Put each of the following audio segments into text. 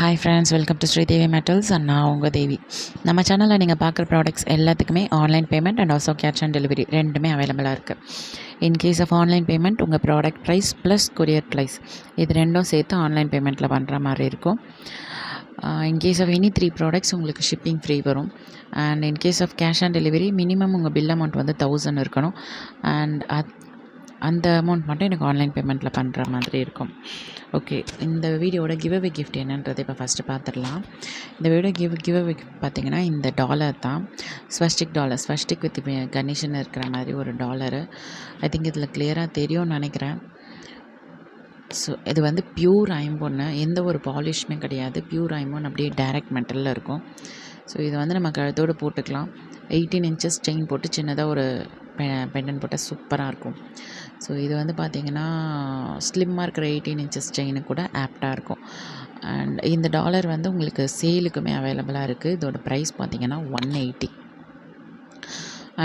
Hi friends, welcome to Sridevi metals and நான் உங்கள் தேவி. நம்ம சேனலில் நீங்கள் பார்க்குற ப்ராடக்ட்ஸ் எல்லாத்துக்குமே online payment and also cash on delivery ரெண்டுமே அவைலபிளாக இருக்குது. இன்கேஸ் ஆஃப் ஆன்லைன் பேமெண்ட் உங்கள் product price plus courier price இது ரெண்டும் சேர்த்து ஆன்லைன் பேமெண்ட்டில் பண்ணுற மாதிரி இருக்கும். இன்கேஸ் ஆஃப் எனி 3 ப்ராடக்ட்ஸ் உங்களுக்கு ஷிப்பிங் ஃப்ரீ வரும். And in case of cash on delivery minimum உங்கள் பில் அமௌண்ட் வந்து 1000 இருக்கணும். அண்ட் அந்த அமௌண்ட் மட்டும் எனக்கு ஆன்லைன் பேமெண்ட்டில் பண்ணுற மாதிரி இருக்கும். ஓகே, இந்த வீடியோட கிவ்அவே கிஃப்ட் என்னன்றதை இப்போ ஃபஸ்ட்டு பார்த்துடலாம். இந்த வீடியோ கிவ்அவே பார்த்திங்கன்னா இந்த டாலர் தான், ஸ்வஸ்டிக் டாலர், ஸ்வஸ்டிக் வித் கணேஷன் இருக்கிற மாதிரி ஒரு டாலரு. ஐ திங்க் இதில் கிளியராக தெரியும்னு நினைக்கிறேன். ஸோ இது வந்து பியூர் ஐம்பொன்னு, எந்த ஒரு பாலிஷுமே கிடையாது. பியூர் ஐம்பொன் அப்படியே டைரக்ட் மெட்டலில் இருக்கும். ஸோ இதை வந்து நம்ம கழுத்தோடு போட்டுக்கலாம். 18 இன்ச்சஸ் செயின் போட்டு சின்னதாக ஒரு பெண்டன் போட்டால் சூப்பராக இருக்கும். ஸோ இது வந்து பார்த்திங்கன்னா ஸ்லிம்மாக இருக்கிற 18 இன்ச்சஸ் செயினு கூட ஆப்டாக இருக்கும். அண்ட் இந்த டாலர் வந்து உங்களுக்கு சேலுக்குமே அவைலபிளாக இருக்குது. இதோட ப்ரைஸ் பார்த்திங்கன்னா 180.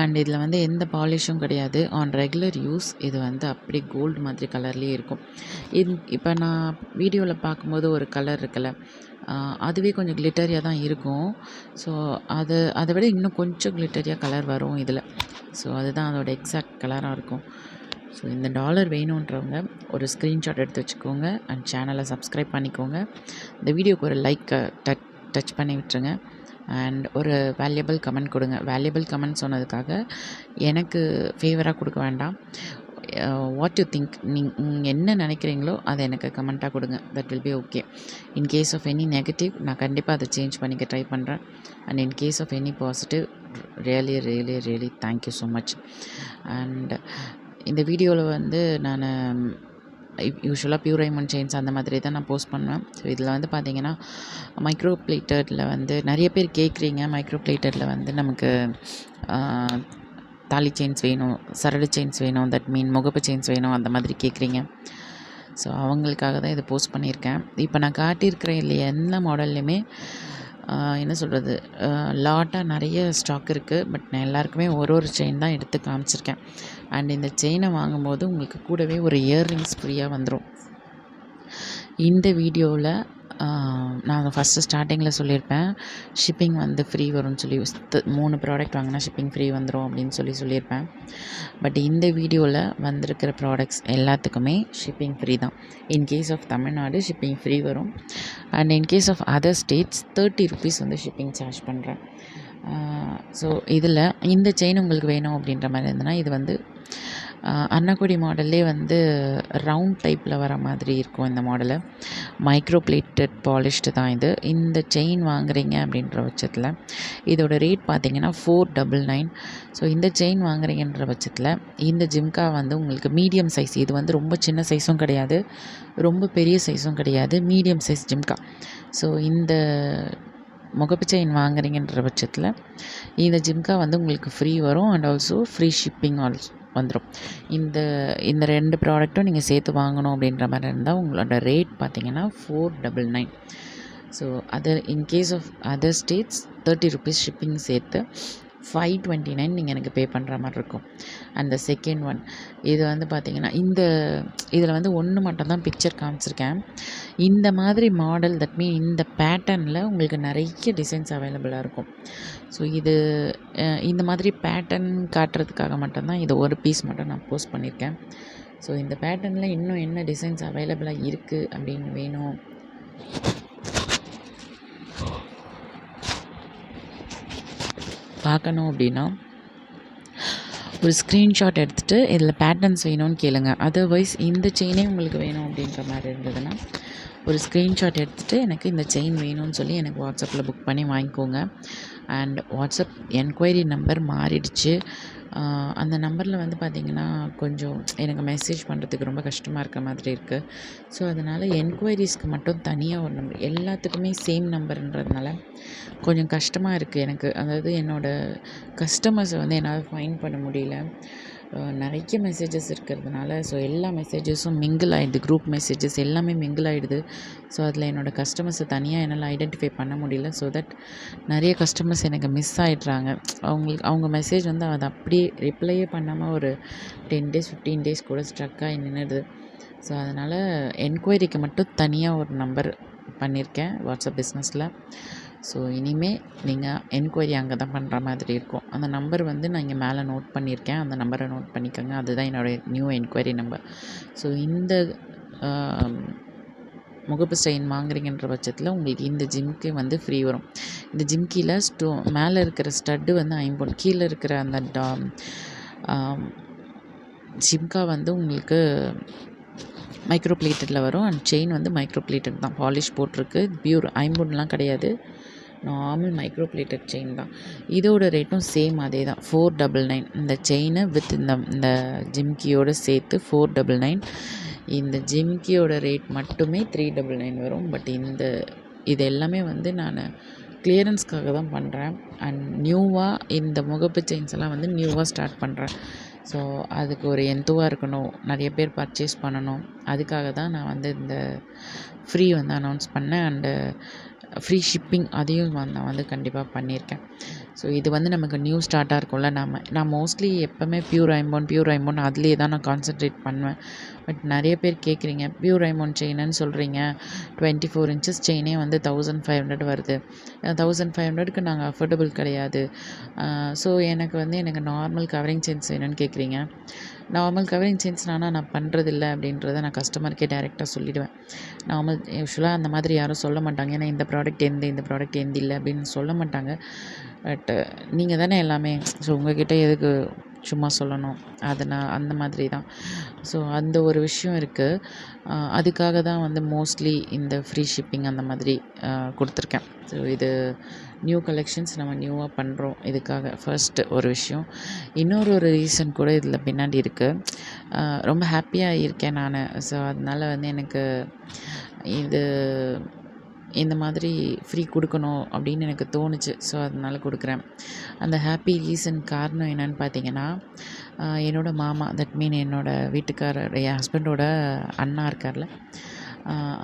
அண்ட் இதில் வந்து எந்த பாலிஷும் கிடையாது. ஆன் ரெகுலர் யூஸ் இது வந்து அப்படி கோல்டு மாதிரி கலர்லேயே இருக்கும். இப்போ நான் வீடியோவில் பார்க்கும்போது ஒரு கலர் இருக்குல்ல, அதுவே கொஞ்சம் கிளிட்டரியாக தான் இருக்கும். ஸோ அதை விட இன்னும் கொஞ்சம் கிளிட்டரியாக கலர் வரும் இதில். ஸோ அதுதான் அதோட எக்ஸாக்ட் கலராக இருக்கும். ஸோ இந்த டாலர் வேணுன்றவங்க ஒரு ஸ்க்ரீன்ஷாட் எடுத்து வச்சுக்கோங்க அண்ட் சேனலை சப்ஸ்கிரைப் பண்ணிக்கோங்க. இந்த வீடியோக்கு ஒரு லைக் டச் பண்ணி விட்டுருங்க. அண்ட் ஒரு வேல்யூபிள் கமெண்ட் கொடுங்க. வேல்யூபிள் கமெண்ட் சொன்னதுக்காக எனக்கு ஃபேவராக கொடுக்க வேண்டாம். வாட் யூ திங்க், நீங்கள் என்ன நினைக்கிறீங்களோ அதை எனக்கு கமெண்ட்டாக கொடுங்க. That will be okay. In case of any negative நான் கண்டிப்பாக அதை சேஞ்ச் பண்ணிக்க ட்ரை பண்ணுறேன். And in case of any positive really thank you so much. And இந்த வீடியோவில் வந்து நான் யூஸ்வலாக பியூர் ஐமண்ட் செயின்ஸ் அந்த மாதிரி தான் நான் போஸ்ட் பண்ணுவேன். ஸோ இதில் வந்து பார்த்திங்கன்னா மைக்ரோ பிளேட்டடில் வந்து நிறைய பேர் கேட்குறீங்க. மைக்ரோ பிளேட்டடில் வந்து நமக்கு தாலி செயின்ஸ் வேணும், சரடு செயின்ஸ் வேணும், தட் மீன் முகப்பு செயின்ஸ் வேணும், அந்த மாதிரி கேட்குறீங்க. ஸோ அவங்களுக்காக தான் இதை போஸ்ட் பண்ணியிருக்கேன். இப்போ நான் காட்டியிருக்கிறேன் இல்லையா, எல்லா மாடல்லையுமே என்ன சொல்கிறது, லாட்டாக நிறைய ஸ்டாக் இருக்குது. பட் நான் எல்லாருக்குமே ஒரு செயின் தான் எடுத்து காமிச்சிருக்கேன். அண்ட் இந்த செயினை வாங்கும்போது உங்களுக்கு கூடவே ஒரு இயர்ரிங்ஸ் ஃப்ரீயாக வந்துடும். இந்த வீடியோவில் நான் ஃபஸ்ட்டு ஸ்டார்டிங்கில் சொல்லியிருப்பேன் ஷிப்பிங் வந்து ஃப்ரீ வரும்னு சொல்லி, 3 ப்ராடக்ட் வாங்கினா ஷிப்பிங் ஃப்ரீ வந்துடும் அப்படின்னு சொல்லியிருப்பேன். பட் இந்த வீடியோவில் வந்திருக்கிற ப்ராடக்ட்ஸ் எல்லாத்துக்குமே ஷிப்பிங் ஃப்ரீ தான். In case of Tamil Nadu shipping free வரும். And in case of other states 30 rupees வந்து ஷிப்பிங் சார்ஜ் பண்ணுறேன். ஸோ இதில் இந்த செயின் உங்களுக்கு வேணும் அப்படின்ற மாதிரி இருந்ததுன்னா, இது வந்து அன்னக்குடி மாடல்லே வந்து ரவுண்ட் டைப்பில் வர மாதிரி இருக்கும். இந்த மாடலு மைக்ரோ பிளேட்டட் பாலிஷ்டு தான் இது. இந்த செயின் வாங்குறீங்க அப்படின்ற பட்சத்தில் இதோட ரேட் பார்த்திங்கன்னா 499. ஸோ இந்த செயின் வாங்குறீங்கன்ற பட்சத்தில் இந்த ஜிம்கா வந்து உங்களுக்கு மீடியம் சைஸ், இது வந்து ரொம்ப சின்ன சைஸும் கிடையாது, ரொம்ப பெரிய சைஸும் கிடையாது, மீடியம் சைஸ் ஜிம்கா. ஸோ இந்த முகப்பு செயின் வாங்குறீங்கன்ற பட்சத்தில் இந்த ஜிம்கா வந்து உங்களுக்கு ஃப்ரீ வரும். And also free shipping also வந்துடும். இந்த 2 ப்ராடக்ட்டும் நீங்கள் சேர்த்து வாங்கணும் அப்படின்ற மாதிரி இருந்தால் உங்களோட ரேட் பார்த்திங்கன்னா 499. So in case of other states 30 rupees shipping சேர்த்து 529 நீங்கள் எனக்கு பே பண்ணுற மாதிரி இருக்கும். அந்த செகண்ட் ஒன் இது வந்து பார்த்திங்கன்னா இதில் வந்து ஒன்று மட்டும் தான் பிக்சர் காமிச்சிருக்கேன். இந்த மாதிரி மாடல், தட் மீன் இந்த பேட்டர்னில் உங்களுக்கு நிறைய டிசைன்ஸ் அவைலபிளாக இருக்கும். ஸோ இந்த மாதிரி பேட்டர்ன் காட்டுறதுக்காக மட்டும்தான் இது ஒரு பீஸ் மட்டும் நான் போஸ்ட் பண்ணியிருக்கேன். ஸோ இந்த பேட்டர்னில் இன்னும் என்ன டிசைன்ஸ் அவைலபிளாக இருக்குது அப்படின்னு வேணும் பார்க்கணும் அப்படின்னா ஒரு ஸ்க்ரீன்ஷாட் எடுத்துகிட்டு இதில் பேட்டர்ன்ஸ் வேணும்னு கேளுங்க. அதர்வைஸ் இந்த செயினே உங்களுக்கு வேணும் அப்படின்ற மாதிரி இருந்ததுன்னா ஒரு ஸ்க்ரீன்ஷாட் எடுத்துகிட்டு எனக்கு இந்த செயின் வேணும்னு சொல்லி எனக்கு வாட்ஸ்அப்பில் புக் பண்ணி வாங்கிக்கோங்க. அண்ட் வாட்ஸ்அப் என்கொயரி நம்பர் மாறிடுச்சு. அந்த நம்பரில் வந்து பார்த்திங்கன்னா கொஞ்சம் எனக்கு மெசேஜ் பண்ணுறதுக்கு ரொம்ப கஷ்டமாக இருக்க மாதிரி இருக்குது. ஸோ அதனால் என்கொயரிஸ்க்கு மட்டும் தனியாக ஒரு நம்பர், எல்லாத்துக்குமே சேம் நம்பர்ன்றதுனால கொஞ்சம் கஷ்டமாக இருக்குது எனக்கு. அதாவது என்னோடய கஸ்டமர்ஸை வந்து என்னால் ஃபைண்ட் பண்ண முடியல. நிறைய மெசேஜஸ் இருக்கிறதுனால ஸோ எல்லா மெசேஜஸும் மிங்கிள் ஆகிடுது, குரூப் மெசேஜஸ் எல்லாமே மிங்கிள் ஆகிடுது. ஸோ அதில் என்னோடய கஸ்டமர்ஸை தனியாக என்னால் ஐடென்டிஃபை பண்ண முடியல. ஸோ தட் நிறைய கஸ்டமர்ஸ் எனக்கு மிஸ் ஆகிடுறாங்க. அவங்க மெசேஜ் வந்து அதை அப்படியே ரிப்ளையே பண்ணாமல் ஒரு 10 days 15 days கூட ஸ்ட்ரக் ஆகி நின்றுடுது. ஸோ அதனால் என்கொயரிக்கு மட்டும் தனியாக ஒரு நம்பர் பண்ணியிருக்கேன் வாட்ஸ்அப் பிஸ்னஸில். ஸோ இனிமேல் நீங்கள் என்கொயரி அங்கே தான் பண்ணுற மாதிரி இருக்கும். அந்த நம்பர் வந்து நான் இங்கே மேலே நோட் பண்ணியிருக்கேன். அந்த நம்பரை நோட் பண்ணிக்கோங்க. அதுதான் என்னோடய நியூ என்கொயரி நம்பர். ஸோ இந்த முகப்பு செயின் வாங்குறீங்கன்ற பட்சத்தில் உங்களுக்கு இந்த ஜிம்கி வந்து ஃப்ரீ வரும். இந்த ஜிம்கியில் மேலே இருக்கிற ஸ்டட்டு வந்து 50, கீழே இருக்கிற அந்த ஜிம்கா வந்து உங்களுக்கு மைக்ரோ பிளேட்டடில் வரும். அண்ட் செயின் வந்து மைக்ரோ பிளேட்டட் தான், பாலிஷ் போட்டிருக்கு. பியூர் ஐம்பொன்லாம் கிடையாது, நார்மல் மைக்ரோ பிளேட்டட் செயின் தான். இதோட ரேட்டும் சேம் அதே தான், 499. இந்த செயினு வித் இந்த ஜிம்கியோடு சேர்த்து 499. இந்த ஜிம்கியோட ரேட் மட்டுமே 399 வரும். பட் இது எல்லாமே வந்து நான் கிளியரன்ஸ்க்காக தான் பண்ணுறேன். அண்ட் நியூவாக இந்த முகப்பு செயின்ஸ் எல்லாம் வந்து நியூவாக ஸ்டார்ட் பண்ணுறேன். ஸோ அதுக்கு ஒரு எந்துவாக இருக்கணும், நிறைய பேர் பர்ச்சேஸ் பண்ணணும். அதுக்காக தான் நான் வந்து இந்த ஃப்ரீ வந்து அனௌன்ஸ் பண்ணேன். அண்டு ஃப்ரீ ஷிப்பிங் அதையும் நான் வந்து கண்டிப்பாக பண்ணியிருக்கேன். ஸோ இது வந்து நமக்கு நியூ ஸ்டார்ட்டாக இருக்கும்ல. நான் மோஸ்ட்லி எப்போவுமே பியூர் ஐம்பொன் அதுலேயே தான் நான் கான்சென்ட்ரேட் பண்ணுவேன். பட் நிறைய பேர் கேட்குறீங்க, பியூர் ஐம்பொன் செயினுன்னு சொல்கிறீங்க, 24 இன்ச்சஸ் செயினே வந்து 1500 வருது. 1500க்கு நாங்கள் அஃபோர்டபுள் கிடையாது. ஸோ எனக்கு நார்மல் கவரிங் செயின்ஸ் வேணும்னு கேட்குறீங்க. நார்மல் கவரிங் செயின்ஸ் நான் பண்ணுறதில்ல அப்படின்றத நான் கஸ்டமருக்கே டைரெக்டாக சொல்லிவிடுவேன். யூஸ்வலாக அந்த மாதிரி யாரும் சொல்ல மாட்டாங்க. ஏன்னா இந்த ப்ராடக்ட் எந்த இல்லை அப்படின்னு சொல்ல மாட்டாங்க. பட்டு நீங்கள் தானே எல்லாமே. ஸோ உங்கள்கிட்ட எதுக்கு சும்மா சொல்லணும், அது நான் அந்த மாதிரி தான். ஸோ அந்த ஒரு விஷயம் இருக்குது. அதுக்காக தான் வந்து மோஸ்ட்லி இந்த ஃப்ரீ ஷிப்பிங் அந்த மாதிரி கொடுத்துருக்கேன். ஸோ இது நியூ கலெக்ஷன்ஸ் நம்ம நியூவாக பண்ணுறோம். இதுக்காக ஃபர்ஸ்ட்டு ஒரு விஷயம். இன்னொரு ரீசன் கூட இதில் பின்னாடி இருக்குது. ரொம்ப ஹாப்பியாக இருக்கேன் நான். ஸோ அதனால் வந்து எனக்கு இந்த மாதிரி ஃப்ரீ கொடுக்கணும் அப்படின்னு எனக்கு தோணுச்சு. ஸோ அதனால் கொடுக்குறேன். அந்த ஹாப்பி ரீசன் காரணம் என்னென்னு பார்த்தீங்கன்னா, என்னோடய மாமா, தட் மீன் என்னோடய வீட்டுக்காரர், என் ஹஸ்பண்டோட அண்ணா இருக்கார்ல,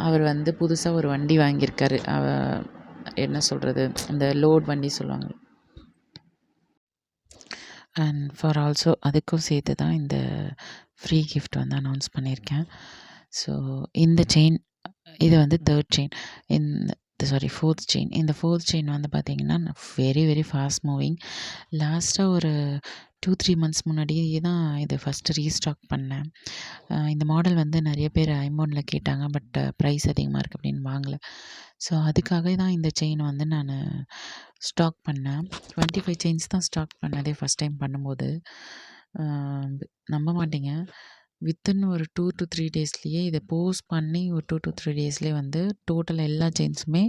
அவர் வந்து புதுசாக ஒரு வண்டி வாங்கியிருக்காரு. என்ன சொல்கிறது, இந்த லோட் வண்டி சொல்லுவாங்க. அண்ட் ஃபார் ஆல்சோ அதுக்கும் சேர்த்து தான் இந்த ஃப்ரீ கிஃப்ட் வந்து அனௌன்ஸ் பண்ணியிருக்கேன். ஸோ இந்த செயின், இது வந்து 3rd செயின், ஃபோர்த் செயின். இந்த ஃபோர்த் செயின் வந்து பார்த்திங்கன்னா வெரி வெரி ஃபாஸ்ட் மூவிங். லாஸ்ட்டாக ஒரு 2-3 மந்த்ஸ் முன்னாடியே தான் இது ஃபஸ்ட்டு ரீஸ்டாக் பண்ணேன். இந்த மாடல் வந்து நிறைய பேர் ஐம்பொனில் கேட்டாங்க. பட் ப்ரைஸ் அதிகமாக இருக்குது அப்படின்னு வாங்கலை. ஸோ அதுக்காக தான் இந்த செயின் வந்து நான் ஸ்டாக் பண்ணேன். 25 செயின்ஸ் தான் ஸ்டாக் பண்ணதே ஃபஸ்ட் டைம் பண்ணும்போது. நம்ப மாட்டீங்க, வித்தின் ஒரு 2 to 3 டேஸ்லேயே இதை போஸ்ட் பண்ணி ஒரு 2 to 3 டேஸ்லேயே வந்து டோட்டல் எல்லா செயின்ஸுமே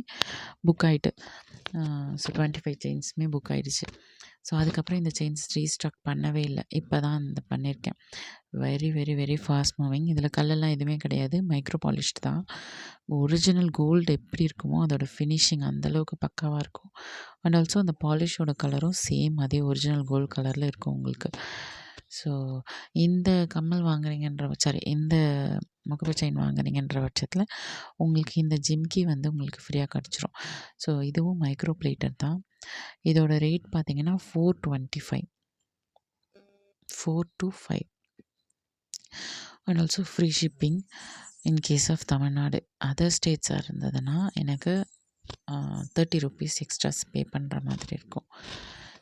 புக் ஆகிட்டு. ஸோ 25 செயின்ஸுமே புக் ஆகிடுச்சு. ஸோ அதுக்கப்புறம் இந்த செயின்ஸ் ரீஸ்டாக் பண்ணவே இல்லை. இப்போ தான் இந்த பண்ணியிருக்கேன். Very very very fast moving. இதில் கல்லெல்லாம் எதுவுமே கிடையாது, மைக்ரோ பாலிஷ்டு தான். ஒரிஜினல் கோல்டு எப்படி இருக்குமோ அதோட ஃபினிஷிங் அந்தளவுக்கு பக்காவாக இருக்கும். அண்ட் ஆல்சோ அந்த பாலிஷோட கலரும் சேம் அதே ஒரிஜினல் கோல்டு கலரில் இருக்கும் உங்களுக்கு. ஸோ இந்த கம்மல் இந்த முகப்பு செயின் வாங்குறீங்கன்ற பட்சத்தில் உங்களுக்கு இந்த ஜிம்கி வந்து உங்களுக்கு ஃப்ரீயாக கிடச்சிரும். ஸோ இதுவும் மைக்ரோ பிளேட்டட் தான். இதோட ரேட் பார்த்திங்கன்னா 425 425. And also free shipping in case of Tamil Nadu. Other ஸ்டேட்ஸாக இருந்ததுன்னா எனக்கு 30 rupees எக்ஸ்ட்ராஸ் பே பண்ணுற மாதிரி இருக்கும்.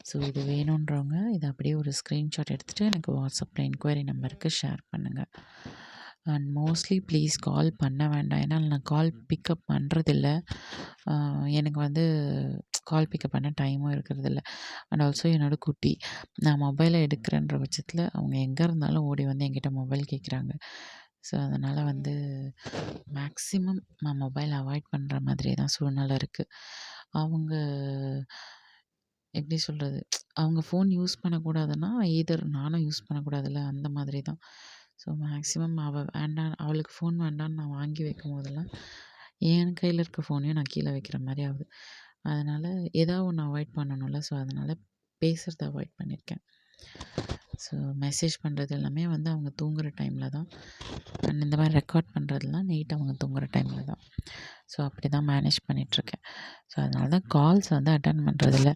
ஸோ இது வேணுன்றவங்க இதை அப்படியே ஒரு ஸ்க்ரீன்ஷாட் எடுத்துகிட்டு எனக்கு வாட்ஸ்அப்பில் என்கொயரி நம்பருக்கு ஷேர் பண்ணுங்கள். அண்ட் மோஸ்ட்லி ப்ளீஸ் கால் பண்ண வேண்டாம். ஏன்னா நான் கால் பிக்கப் பண்ணுறதில்ல. எனக்கு வந்து கால் பிக்கப் பண்ண டைமும் இருக்கிறதில்ல. அண்ட் ஆல்சோ என்னோடய குட்டி, நான் மொபைலை எடுக்கிறேன்ற பட்சத்தில் அவங்க எங்கே இருந்தாலும் ஓடி வந்து என்கிட்ட மொபைல் கேட்குறாங்க. ஸோ அதனால் வந்து மேக்ஸிமம் நான் மொபைல் அவாய்ட் பண்ணுற மாதிரி தான் சூழ்நிலை இருக்குது. அவங்க எப்படி சொல்கிறது, அவங்க ஃபோன் யூஸ் பண்ணக்கூடாதுன்னா எய்தர் நானும் யூஸ் பண்ணக்கூடாதுல்ல, அந்த மாதிரி தான். ஸோ மேக்ஸிமம் அவளுக்கு ஃபோன் வேண்டான்னு நான் வாங்கி வைக்கும் போதெல்லாம் என் கையில் இருக்க ஃபோனையும் நான் கீழே வைக்கிற மாதிரி ஆகுது. அதனால் ஏதாவது ஒன்று அவாய்ட் பண்ணணும்ல. ஸோ அதனால் பேசுகிறத அவாய்ட் பண்ணியிருக்கேன். ஸோ மெசேஜ் பண்ணுறது எல்லாமே வந்து அவங்க தூங்குகிற டைமில் தான். அண்ட் இந்த மாதிரி ரெக்கார்ட் பண்ணுறதுலாம் நைட் அவங்க தூங்குகிற டைமில் தான். ஸோ அப்படி தான் மேனேஜ் பண்ணிகிட்ருக்கேன். ஸோ அதனால தான் கால்ஸ் வந்து அட்டன் பண்ணுறதில்ல.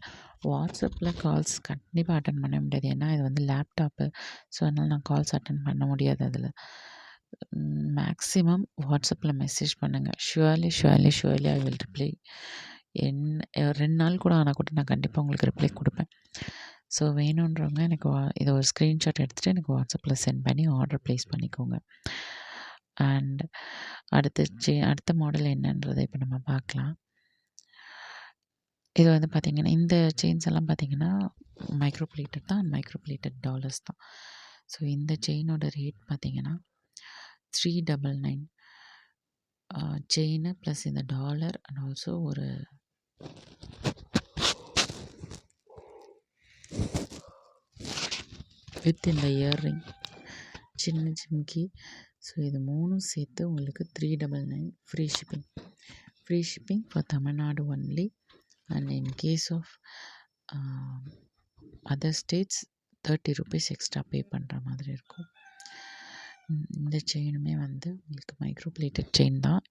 வாட்ஸ்அப்பில் கால்ஸ் கண்டிப்பாக அட்டன் பண்ண முடியாது. ஏன்னா இது வந்து லேப்டாப்பு. ஸோ அதனால் நான் கால்ஸ் அட்டன் பண்ண முடியாது அதில். மேக்ஸிமம் வாட்ஸ்அப்பில் மெசேஜ் பண்ணுங்கள். Surely I will reply. 2 நாள் கூட ஆனால் கூட நான் கண்டிப்பாக உங்களுக்கு ரிப்ளை கொடுப்பேன். ஸோ வேணுன்றவங்க எனக்கு இதை ஒரு ஸ்க்ரீன்ஷாட் எடுத்துகிட்டு எனக்கு வாட்ஸ்அப்பில் சென்ட் பண்ணி ஆர்டர் ப்ளேஸ் பண்ணிக்கோங்க. அண்ட் அடுத்த மாடல் என்னன்றதை இப்போ நம்ம பார்க்கலாம். இது வந்து பார்த்திங்கன்னா, இந்த செயின்ஸ் எல்லாம் பார்த்திங்கன்னா மைக்ரோ பிளேட்டட் தான், மைக்ரோ பிளேட்டட் டாலர்ஸ் தான். ஸோ இந்த செயினோட ரேட் பார்த்திங்கன்னா 399 செயின் ப்ளஸ் இந்த டாலர் அண்ட் ஆல்சோ ஒரு வித் இந்த இயர்ரிங் சின்ன ஜிம்கி. ஸோ இது 3ம் சேர்த்து உங்களுக்கு 399 free shipping for Tamil Nadu only. And in case of other states 30 rupees extra pay பண்ணுற மாதிரி இருக்கும். இந்த செயினுமே வந்து உங்களுக்கு மைக்ரோ பிளேட்டட் செயின் தான்.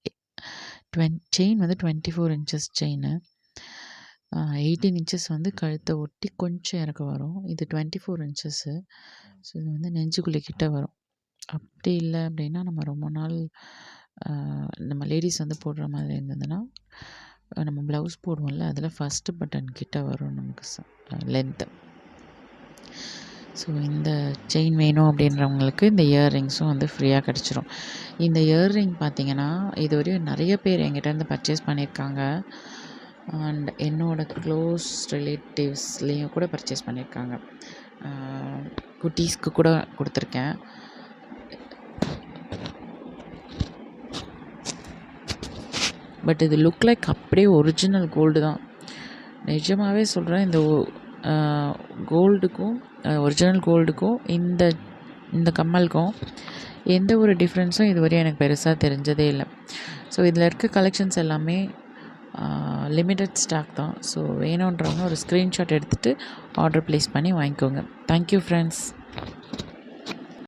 செயின் வந்து 24 inches செயின். 18 inches வந்து கழுத்தை ஒட்டி கொஞ்சம் இறக்க வரும். இது 24 inches. ஸோ இது வந்து நெஞ்சுக்குள்ளே கிட்ட வரும். அப்படி இல்லை அப்படின்னா நம்ம ரொம்ப நாள் நம்ம லேடிஸ் வந்து போடுற மாதிரி இருந்ததுன்னா நம்ம ப்ளவுஸ் போடுவோம்ல, அதில் ஃபஸ்ட்டு பட்டன் கிட்ட வரும் நமக்கு லென்த்து. ஸோ இந்த செயின் வேணும் அப்படின்றவங்களுக்கு இந்த இயர்ரிங்ஸும் வந்து ஃப்ரீயாக கிடச்சிரும். இந்த இயர்ரிங் பார்த்திங்கன்னா இதுவரையும் நிறைய பேர் என்கிட்டேருந்து பர்ச்சேஸ் பண்ணியிருக்காங்க. அண்ட் என்னோடய க்ளோஸ் ரிலேட்டிவ்ஸ்லேயும் கூட பர்ச்சேஸ் பண்ணியிருக்காங்க. குட்டீஸ்க்கு கூட கொடுத்துருக்கேன். பட் இது லுக் லைக் அப்படியே ஒரிஜினல் கோல்டு தான். நிஜமாகவே சொல்கிறேன், இந்த கோல்டுக்கும் ஒரிஜினல் கோல்டுக்கும் இந்த கம்மலுக்கும் எந்த ஒரு டிஃப்ரென்ஸும் இதுவரையும் எனக்கு பெருசாக தெரிஞ்சதே இல்லை. ஸோ இதில் இருக்க கலெக்ஷன்ஸ் எல்லாமே லிமிட்டட் ஸ்டாக் தான். ஸோ வேணுன்றவங்க ஒரு ஸ்க்ரீன்ஷாட் எடுத்துகிட்டு ஆர்டர் ப்ளேஸ் பண்ணி வாங்கிக்கோங்க. Thank you friends.